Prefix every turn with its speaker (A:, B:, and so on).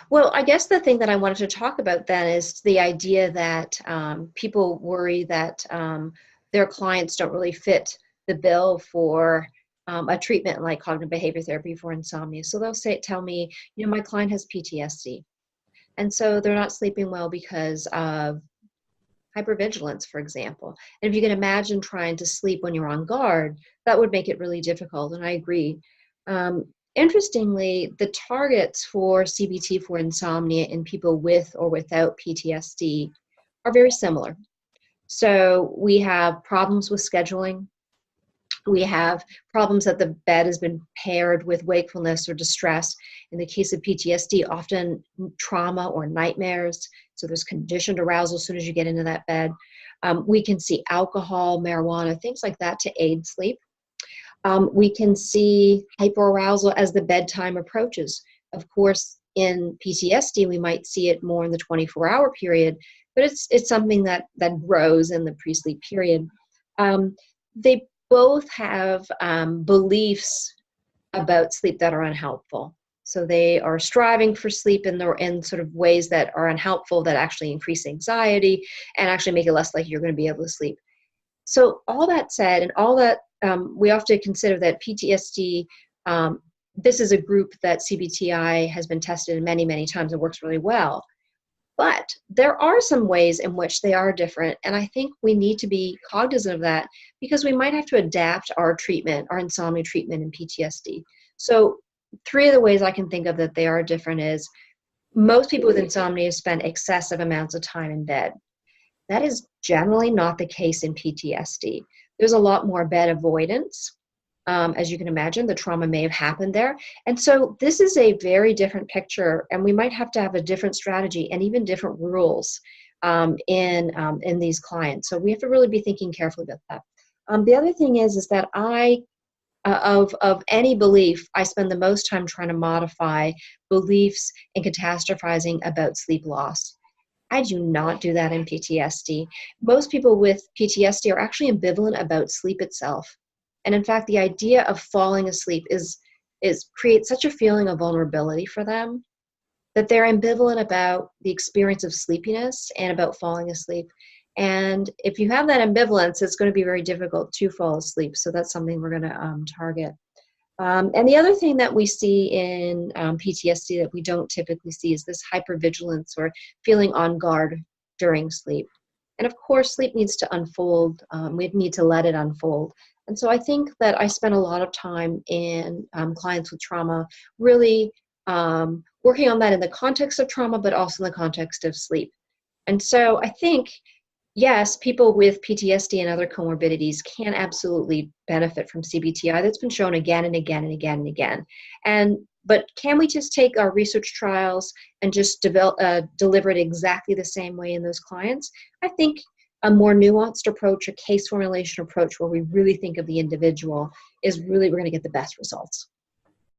A: Well, I guess the thing that I wanted to talk about then is the idea that people worry that their clients don't really fit the bill for a treatment like cognitive behavior therapy for insomnia. So they'll tell me, my client has PTSD. And so they're not sleeping well because of hypervigilance, for example. And if you can imagine trying to sleep when you're on guard, that would make it really difficult. And I agree. Interestingly, the targets for CBT for insomnia in people with or without PTSD are very similar. So we have problems with scheduling. We have problems that the bed has been paired with wakefulness or distress. In the case of PTSD, often trauma or nightmares. So there's conditioned arousal as soon as you get into that bed. We can see alcohol, marijuana, things like that to aid sleep. We can see hyperarousal as the bedtime approaches. Of course, in PTSD, we might see it more in the 24-hour period, but it's something that grows in the pre-sleep period. They both have beliefs about sleep that are unhelpful. So they are striving for sleep in sort of ways that are unhelpful, that actually increase anxiety and actually make it less likely you're going to be able to sleep. So all that said, and all that, we have to consider that PTSD, this is a group that CBT-I has been tested many, many times and works really well. But there are some ways in which they are different, and I think we need to be cognizant of that because we might have to adapt our treatment, our insomnia treatment in PTSD. So 3 of the ways I can think of that they are different is most people with insomnia spend excessive amounts of time in bed. That is generally not the case in PTSD. There's a lot more bed avoidance. As you can imagine, the trauma may have happened there. And so this is a very different picture, and we might have to have a different strategy and even different rules in these clients. So we have to really be thinking carefully about that. The other thing is that of any belief, I spend the most time trying to modify beliefs and catastrophizing about sleep loss. I do not do that in PTSD. Most people with PTSD are actually ambivalent about sleep itself. And in fact, the idea of falling asleep creates such a feeling of vulnerability for them that they're ambivalent about the experience of sleepiness and about falling asleep. And if you have that ambivalence, it's going to be very difficult to fall asleep. So that's something we're going to target. And the other thing that we see in PTSD that we don't typically see is this hypervigilance or feeling on guard during sleep. And of course, sleep needs to unfold. We need to let it unfold. And so I think that I spend a lot of time in clients with trauma really working on that in the context of trauma, but also in the context of sleep. And so I think, yes, people with PTSD and other comorbidities can absolutely benefit from CBT-I. That's been shown again and again and again and again. But can we just take our research trials and just deliver it exactly the same way in those clients? I think a more nuanced approach, a case formulation approach where we really think of the individual is really, we're going to get the best results.